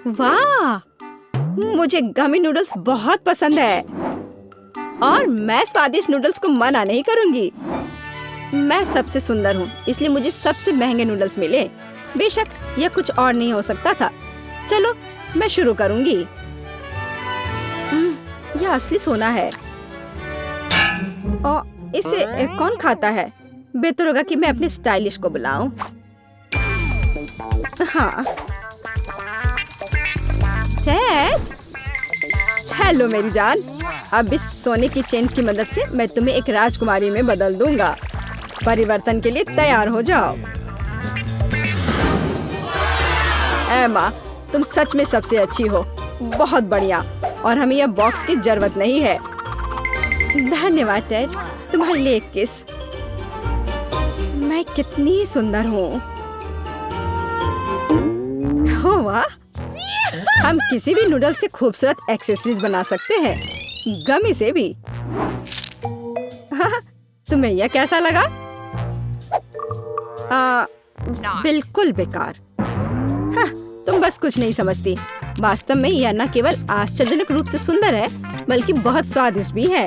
वाह, मुझे गमी नूडल्स बहुत पसंद है और मैं स्वादिष्ट नूडल्स को मना नहीं करूंगी। मैं सबसे सुंदर हूँ, इसलिए मुझे सबसे महंगे नूडल्स मिले। बेशक यह कुछ और नहीं हो सकता था। चलो मैं शुरू करूंगी। यह असली सोना है और इसे कौन खाता है? बेहतर होगा कि मैं अपने स्टाइलिश को बुलाऊं। हाँ, टेड, हेलो मेरी जान। अब इस सोने की चेन की मदद से मैं तुम्हें एक राजकुमारी में बदल दूंगा। परिवर्तन के लिए तैयार हो जाओ। एमा, तुम सच में सबसे अच्छी हो। बहुत बढ़िया। और हमें यह बॉक्स की जरूरत नहीं है। धन्यवाद टेड, तुम्हारे लिए एक किस। मैं कितनी सुंदर हूँ। हो वाह, हम किसी भी नूडल से खूबसूरत एक्सेसरीज बना सकते हैं, गमी से भी। हाँ, तुम्हें यह कैसा लगा? बिल्कुल बेकार। हाँ, तुम बस कुछ नहीं समझती। वास्तव में यह न केवल आश्चर्यजनक रूप से सुंदर है, बल्कि बहुत स्वादिष्ट भी है।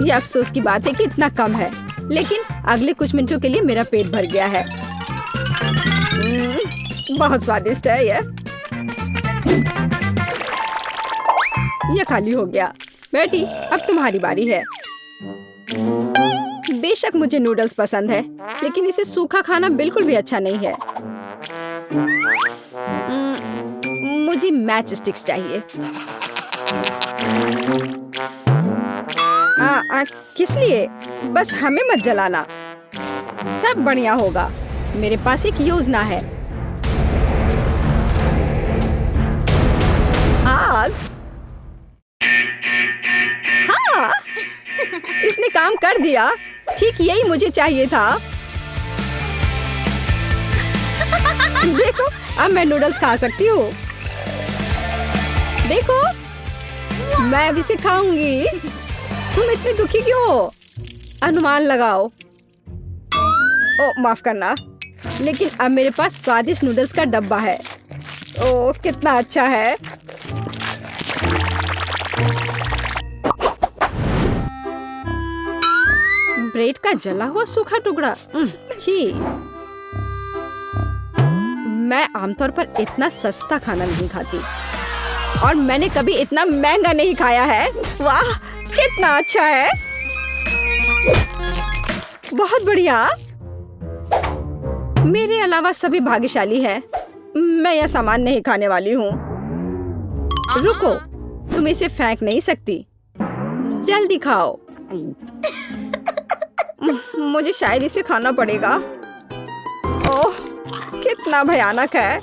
यह अफसोस की बात है कि इतना कम है, लेकिन अगले कुछ मिनटों के लिए मेरा पेट भर गया है। बहुत स्वादिष्ट है यह। यह खाली हो गया। बेटी, अब तुम्हारी बारी है। बेशक मुझे नूडल्स पसंद है, लेकिन इसे सूखा खाना बिल्कुल भी अच्छा नहीं है। मुझे मैच स्टिक्स चाहिए। किस लिए? बस हमें मत जलाना। सब बढ़िया होगा। मेरे पास एक योजना है। आग। हाँ, इसने काम कर दिया। ठीक यही मुझे चाहिए था। देखो, अब मैं नूडल्स खा सकती हूँ। देखो, मैं भी इसे खाऊंगी। तुम इतनी दुखी क्यों हो? अनुमान लगाओ। ओ, माफ करना, लेकिन अब मेरे पास स्वादिष्ट नूडल्स का डब्बा है। ओ, कितना अच्छा है। ब्रेड का जला हुआ सूखा टुकड़ा। छी। मैं आमतौर पर इतना सस्ता खाना नहीं खाती, और मैंने कभी इतना महंगा नहीं खाया है। वाह, कितना अच्छा है। बहुत बढ़िया। मेरे अलावा सभी भाग्यशाली हैं। मैं यह सामान नहीं खाने वाली हूँ। रुको, तुम इसे फेंक नहीं सकती। जल्दी खाओ। मुझे शायद इसे खाना पड़ेगा। ओह, कितना भयानक है।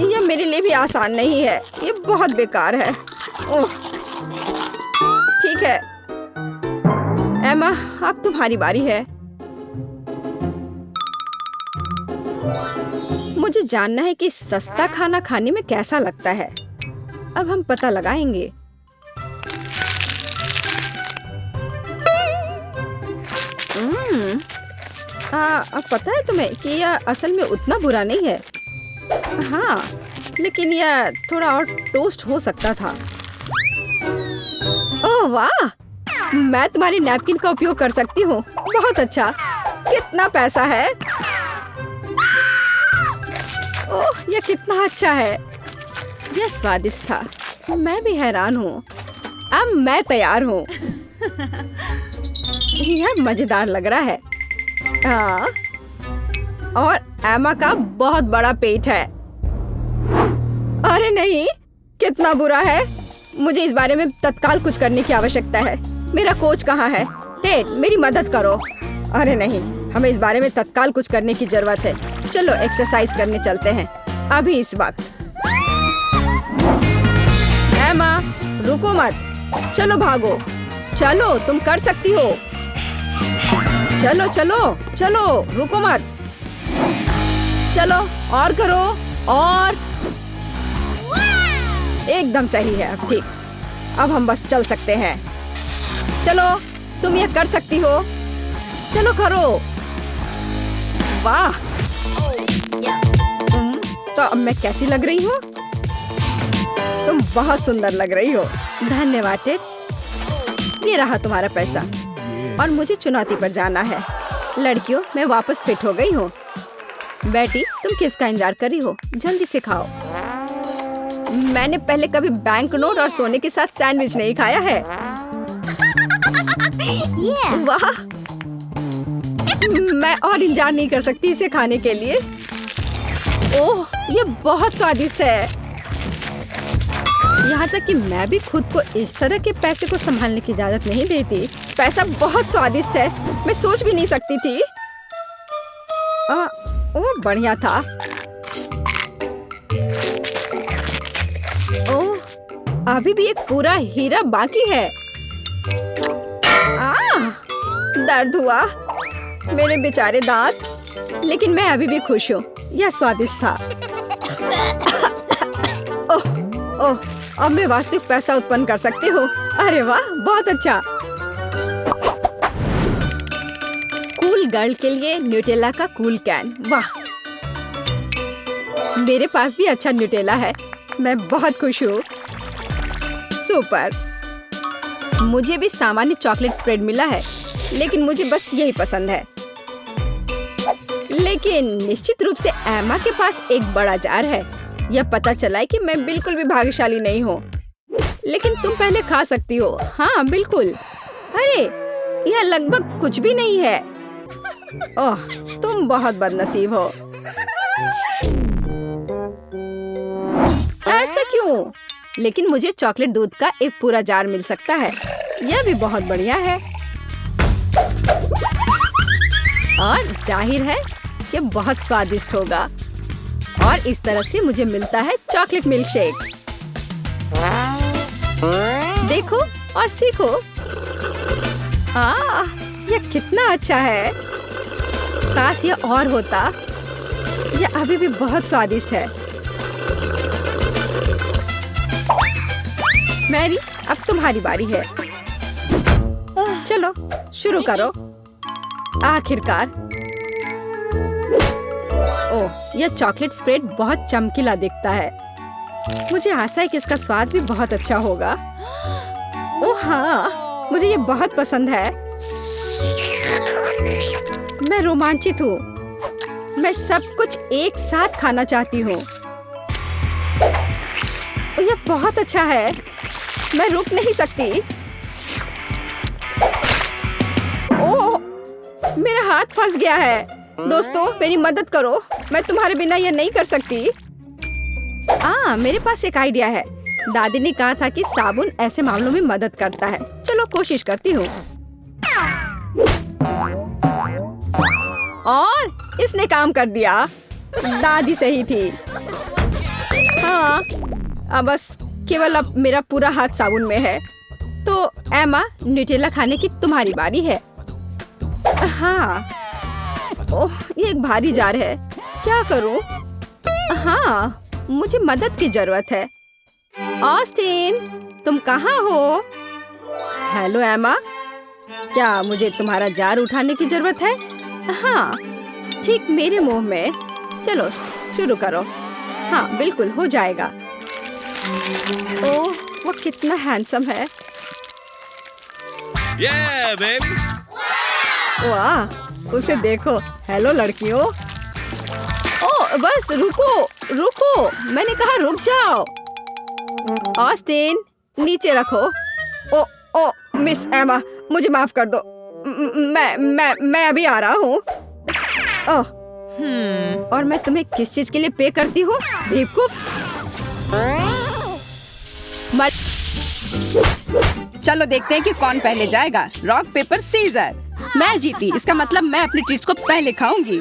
यह मेरे लिए भी आसान नहीं है। ये बहुत बेकार है। ओह, ठीक है एमा, अब तुम्हारी बारी है। मुझे जानना है कि सस्ता खाना खाने में कैसा लगता है। अब हम पता लगाएंगे। अब पता है तुम्हें कि यह असल में उतना बुरा नहीं है। हाँ, लेकिन यह थोड़ा और टोस्ट हो सकता था। ओह वाह, मैं तुम्हारी नैपकिन का उपयोग कर सकती हूँ। बहुत अच्छा। कितना पैसा है? ओह, यह कितना अच्छा है। यह स्वादिष्ट था। मैं भी हैरान हूँ। अब मैं तैयार हूँ। यह मजेदार लग रहा है। और एमा का बहुत बड़ा पेट है। अरे नहीं, कितना बुरा है। मुझे इस बारे में तत्काल कुछ करने की आवश्यकता है। मेरा कोच कहाँ है? टेड, मेरी मदद करो। अरे नहीं, हमें इस बारे में तत्काल कुछ करने की जरूरत है। चलो एक्सरसाइज करने चलते हैं, अभी इस वक्त। एमा, रुको मत। चलो भागो। चलो, तुम कर सकती हो। चलो चलो चलो, रुको मत। चलो, और करो। और एकदम सही है। अब ठीक। अब हम बस चल सकते हैं। चलो, तुम यह कर सकती हो। चलो करो। वाह। तो अब मैं कैसी लग रही हूँ? तुम बहुत सुंदर लग रही हो। धन्यवाद टेड। ये रहा तुम्हारा पैसा और मुझे चुनौती पर जाना है। लड़कियों, मैं वापस फिट हो गई हूँ। बेटी, तुम किसका इंतजार कर रही हो? जल्दी से खाओ। मैंने पहले कभी बैंक नोट और सोने के साथ सैंडविच नहीं खाया है। वाह, मैं और इंतजार नहीं कर सकती इसे खाने के लिए। ओह, ये बहुत स्वादिष्ट है। यहाँ तक कि मैं भी खुद को इस तरह के पैसे को संभालने की इजाजत नहीं देती। पैसा बहुत स्वादिष्ट है, मैं सोच भी नहीं सकती थी। ओह, बढ़िया था। ओह, अभी भी एक पूरा हीरा बाकी है। दर्द हुआ, मेरे बेचारे दांत। लेकिन मैं अभी भी खुश हूँ, यह स्वादिष्ट था। ओह, अब मैं वास्तविक पैसा उत्पन्न कर सकती हूँ। अरे वाह, बहुत अच्छा। कूल गर्ल के लिए न्यूटेला का कूल कैन। वाह, मेरे पास भी अच्छा न्यूटेला है। मैं बहुत खुश हूँ। सुपर। मुझे भी सामान्य चॉकलेट स्प्रेड मिला है, लेकिन मुझे बस यही पसंद है। लेकिन निश्चित रूप से एमा के पास एक बड़ा जार है। यह पता चला है कि मैं बिल्कुल भी भाग्यशाली नहीं हूँ। लेकिन तुम पहले खा सकती हो। हाँ, बिल्कुल। अरे, यह लगभग कुछ भी नहीं है। ओह, तुम बहुत बदनसीब हो। ऐसा क्यों? लेकिन मुझे चॉकलेट दूध का एक पूरा जार मिल सकता है। यह भी बहुत बढ़िया है। और जाहिर है कि बहुत स्वादिष्ट होगा। और इस तरह से मुझे मिलता है चॉकलेट मिल्क शेक। देखो और सीखो। यह कितना अच्छा है। काश यह और होता। यह अभी भी बहुत स्वादिष्ट है। मैरी, अब तुम्हारी बारी है। चलो शुरू करो। आखिरकार। ओह, यह चॉकलेट स्प्रेड बहुत चमकीला दिखता है। मुझे आशा है कि इसका स्वाद भी बहुत अच्छा होगा। ओह हाँ, मुझे ये बहुत पसंद है। मैं रोमांचित हूँ। मैं सब कुछ एक साथ खाना चाहती हूँ। यह बहुत अच्छा है। मैं रुक नहीं सकती। ओह, मेरा हाथ फंस गया है। दोस्तों, मेरी मदद करो। मैं तुम्हारे बिना यह नहीं कर सकती। मेरे पास एक आइडिया है। दादी ने कहा था कि साबुन ऐसे मामलों में मदद करता है। चलो कोशिश करती हूँ। और इसने काम कर दिया। दादी सही थी। हाँ, अब बस केवल अब मेरा पूरा हाथ साबुन में है। तो एमा, न्यूटेला खाने की तुम्हारी बारी है। हाँ। ओह, ये एक भारी जार है। क्या करूं? हाँ, मुझे मदद की जरूरत है। ऑस्टिन, तुम कहाँ हो? हेलो एमा, क्या मुझे तुम्हारा जार उठाने की जरूरत है? हाँ, ठीक मेरे मुंह में। चलो शुरू करो। हाँ, बिल्कुल हो जाएगा। ओह, वो कितना हैंडसम है। वाह, उसे देखो। हेलो लड़कियों। ओह, बस रुको रुको, मैंने कहा रुक जाओ। ऑस्टिन, नीचे रखो। ओ मिस एमा, मुझे माफ कर दो। मैं अभी आ रहा हूँ। ओह, और मैं तुम्हें किस चीज के लिए पे करती हूँ? बेवकूफ। चलो देखते हैं कि कौन पहले जाएगा। Rock paper scissor. मैं जीती, इसका मतलब मैं अपनी ट्रीट्स को पहले खाऊंगी।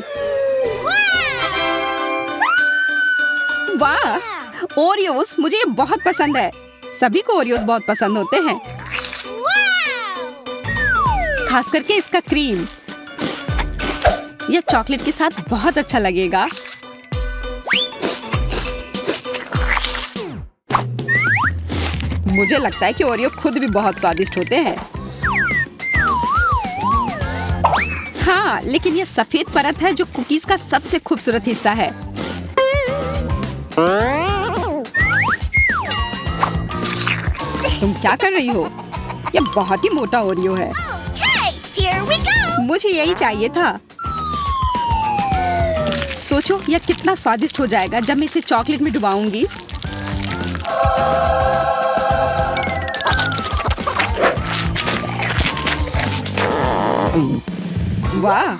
वाह, ओरियोस, मुझे ये बहुत पसंद है। सभी को ओरियोस बहुत पसंद होते हैं, खास करके इसका क्रीम। यह चॉकलेट के साथ बहुत अच्छा लगेगा। मुझे लगता है कि ओरियो खुद भी बहुत स्वादिष्ट होते हैं। हाँ, लेकिन यह सफेद परत है जो कुकीज का सबसे खूबसूरत हिस्सा है। तुम क्या कर रही हो? ये बहुत ही मोटा ओरियो है। Here we go! मुझे यही चाहिए था। सोचो यह कितना स्वादिष्ट हो जाएगा जब मैं इसे चॉकलेट में डुबाऊंगी। वाह,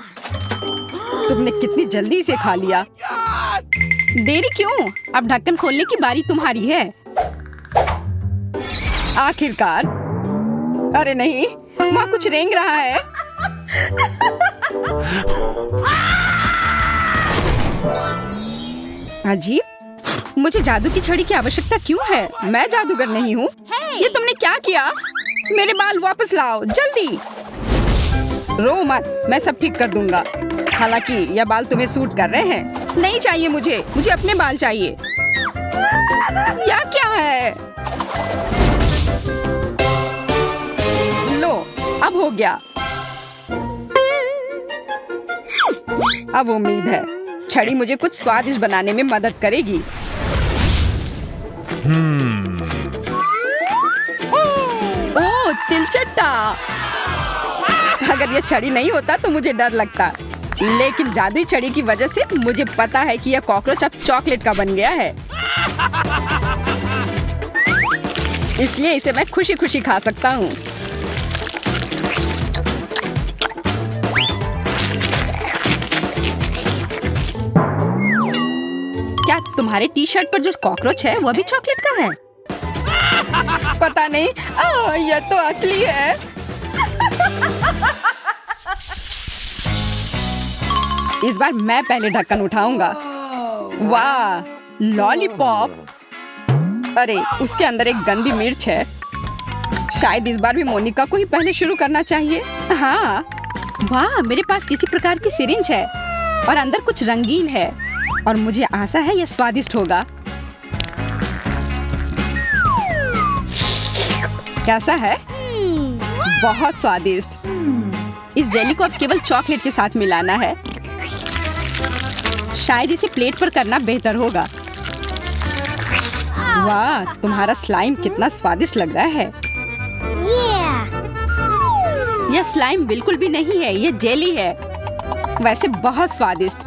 तुमने कितनी जल्दी इसे खा लिया। देरी क्यों? अब ढक्कन खोलने की बारी तुम्हारी है। आखिरकार। अरे नहीं, वहाँ कुछ रेंग रहा है। अजीब, मुझे जादू की छड़ी की आवश्यकता क्यों है? मैं जादूगर नहीं हूँ। ये तुमने क्या किया? मेरे बाल वापस लाओ, जल्दी। रो मत, मैं सब ठीक कर दूंगा। हालांकि यह बाल तुम्हें सूट कर रहे हैं। नहीं चाहिए मुझे अपने बाल चाहिए। यह क्या है? लो, अब हो गया। अब उम्मीद है छड़ी मुझे कुछ स्वादिष्ट बनाने में मदद करेगी। ओह, तिलचट्टा। अगर ये छड़ी नहीं होता तो मुझे डर लगता, लेकिन जादुई छड़ी की वजह से मुझे पता है कि यह कॉकरोच अब चॉकलेट का बन गया है। इसलिए इसे मैं खुशी खुशी खा सकता हूँ। क्या तुम्हारे टी शर्ट पर जो कॉकरोच है वह भी चॉकलेट का है? पता नहीं। यह तो असली है। इस बार मैं पहले ढक्कन उठाऊंगा। वाह, लॉलीपॉप। अरे, उसके अंदर एक गंदी मिर्च है। शायद इस बार भी मोनिका को ही पहले शुरू करना चाहिए। हाँ, वाह, मेरे पास किसी प्रकार की सिरिंज है और अंदर कुछ रंगीन है और मुझे आशा है यह स्वादिष्ट होगा। कैसा है? बहुत स्वादिष्ट। इस जेली को अब केवल चॉकलेट के साथ मिलाना है। शायद इसे प्लेट पर करना बेहतर होगा। वाह, तुम्हारा स्लाइम कितना स्वादिष्ट लग रहा है। यह स्लाइम बिल्कुल भी नहीं है, यह जेली है। वैसे बहुत स्वादिष्ट,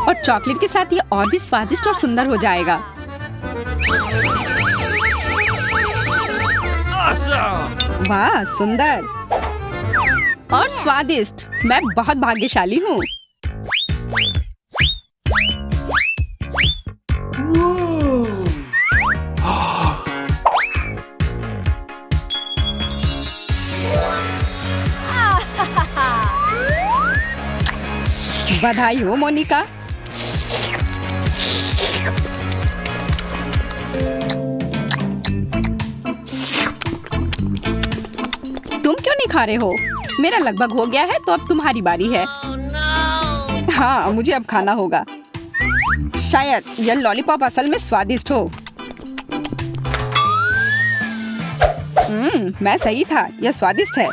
और चॉकलेट के साथ यह और भी स्वादिष्ट और सुंदर हो जाएगा। वाह, सुंदर और स्वादिष्ट। मैं बहुत भाग्यशाली हूँ। बधाई हो मोनिका। तुम क्यों नहीं खा रहे हो? मेरा लगभग हो गया है, तो अब तुम्हारी बारी है। हाँ, मुझे अब खाना होगा। शायद यह लॉलीपॉप असल में स्वादिष्ट हो। मैं सही था, यह स्वादिष्ट है।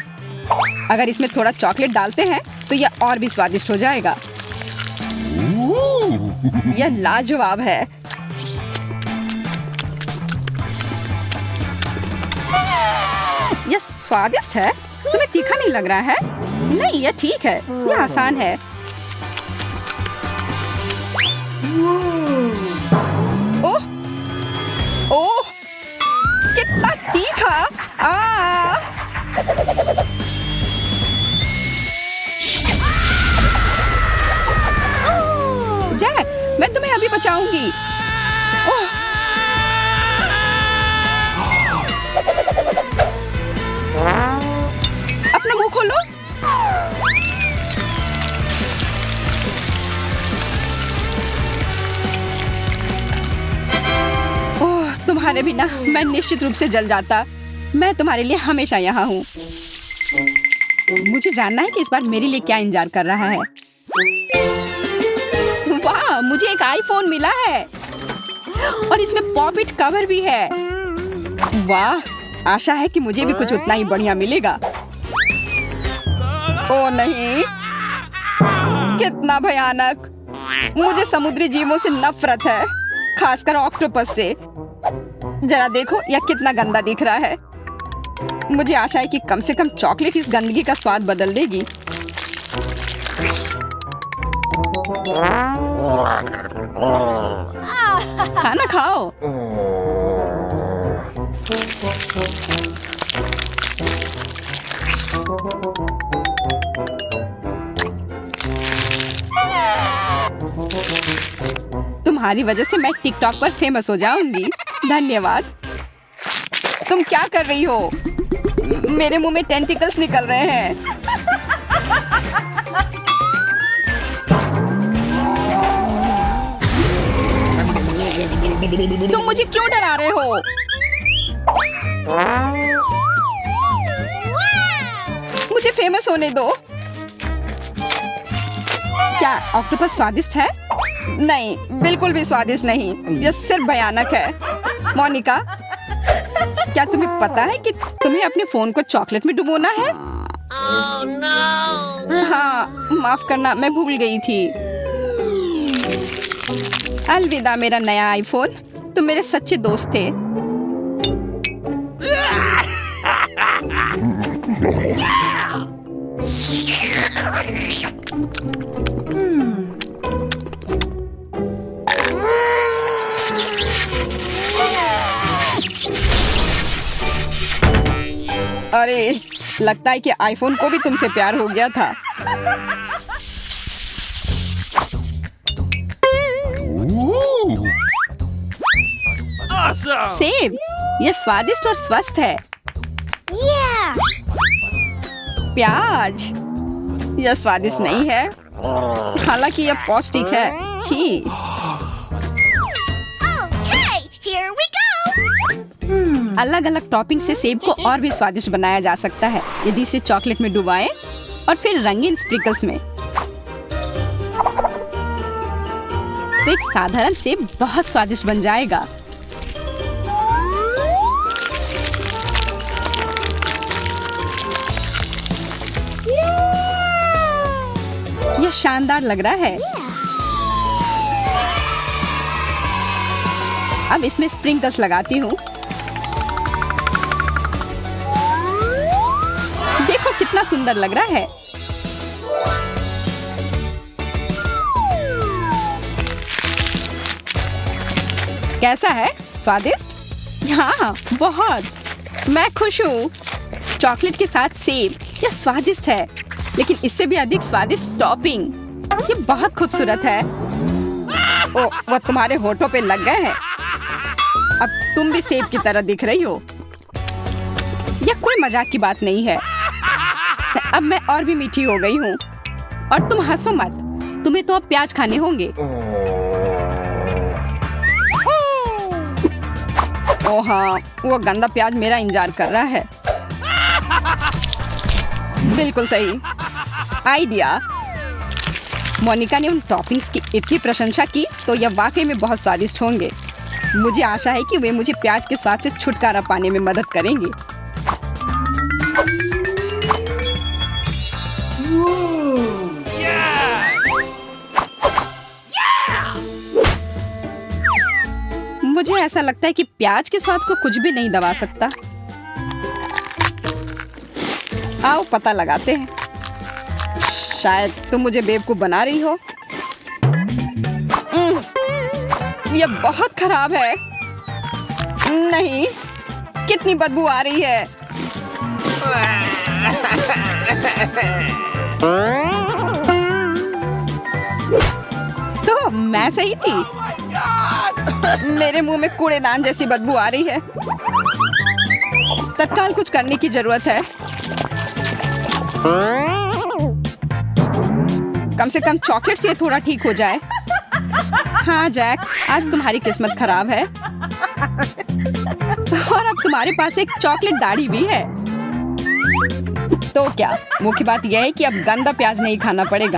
अगर इसमें थोड़ा चॉकलेट डालते हैं तो यह और भी स्वादिष्ट हो जाएगा। यह लाजवाब है। यह स्वादिष्ट है। तुम्हें तीखा नहीं लग रहा है? नहीं, यह ठीक है, यह आसान है। ओह, ओह, कितना तीखा! जैक, मैं तुम्हें अभी बचाऊंगी। ओह, अपना मुंह खोलो। ओह, तुम्हारे बिना मैं निश्चित रूप से जल जाता। मैं तुम्हारे लिए हमेशा यहाँ हूँ। मुझे जानना है कि इस बार मेरे लिए क्या इंतजार कर रहा है। वाह, मुझे एक आईफोन मिला है और इसमें पॉप-इट कवर भी है। वाह, आशा है कि मुझे भी कुछ उतना ही बढ़िया मिलेगा। ओ नहीं, कितना भयानक! मुझे समुद्री जीवों से नफरत है। खासकर ऑक्टोपस से। जरा देखो यह कितना गंदा दिख रहा है। मुझे आशा है कि कम से कम चॉकलेट इस गंदगी का स्वाद बदल देगी। खाना खाओ। तुम्हारी वजह से मैं टिकटॉक पर फेमस हो जाऊंगी। धन्यवाद। तुम क्या कर रही हो? मेरे मुंह में टेंटिकल्स निकल रहे हैं। तुम मुझे क्यों डरा रहे हो? मुझे फेमस होने दो। क्या ऑक्टोपस स्वादिष्ट है? नहीं, बिल्कुल भी स्वादिष्ट नहीं। यह सिर्फ भयानक है। मोनिका, क्या तुम्हें पता है कि तुम्हें अपने फोन को चॉकलेट में डुबोना है? Oh no! हाँ, माफ करना, मैं भूल गई थी। अलविदा मेरा नया आईफोन। तुम मेरे सच्चे दोस्त थे। अरे, लगता है कि आईफोन को भी तुमसे प्यार हो गया था। सेब, यह स्वादिष्ट और स्वस्थ है। Yeah! प्याज, यह स्वादिष्ट नहीं है, हालांकि यह पौष्टिक है। छी। Okay, here we go! अलग अलग टॉपिंग से सेब को और भी स्वादिष्ट बनाया जा सकता है यदि इसे चॉकलेट में डुबाएं और फिर रंगीन स्प्रिंकल्स में। तो एक साधारण सेब बहुत स्वादिष्ट बन जाएगा। यह शानदार लग रहा है। अब इसमें स्प्रिंकल्स लगाती हूँ। देखो कितना सुंदर लग रहा है। कैसा है? स्वादिष्ट? हाँ, बहुत। मैं खुश हूँ। चॉकलेट के साथ सेब, यह स्वादिष्ट है, लेकिन इससे भी अधिक स्वादिष्ट टॉपिंग। ये बहुत खूबसूरत है। ओ, वो तुम्हारे होठों पे लग गए हैं। अब तुम भी सेब की तरह दिख रही हो। यह कोई मजाक की बात नहीं है। अब मैं और भी मीठी हो गई हूँ। और तुम हंसो मत, तुम्हें तो अब प्याज खाने होंगे। ओ हाँ, वो गंदा प्याज मेरा इंतजार कर रहा है। बिल्कुल सही आइडिया। मोनिका ने उन टॉपिंग्स की इतनी प्रशंसा की तो यह वाकई में बहुत स्वादिष्ट होंगे। मुझे आशा है कि वे मुझे प्याज के स्वाद से छुटकारा पाने में मदद करेंगे। मुझे ऐसा लगता है कि प्याज के स्वाद को कुछ भी नहीं दबा सकता। आओ पता लगाते हैं। शायद तुम मुझे बेवकूफ बना रही हो। यह बहुत खराब है। नहीं, कितनी बदबू आ रही है। तो मैं सही थी। मेरे मुंह में कूड़ेदान जैसी बदबू आ रही है। तत्काल कुछ करने की जरूरत है। कम से कम चॉकलेट से थोड़ा ठीक हो जाए। हाँ जैक, आज तुम्हारी किस्मत खराब है। और अब तुम्हारे पास एक चॉकलेट दाढ़ी भी है। तो क्या, मुख्य बात यह है कि अब गंदा प्याज नहीं खाना पड़ेगा।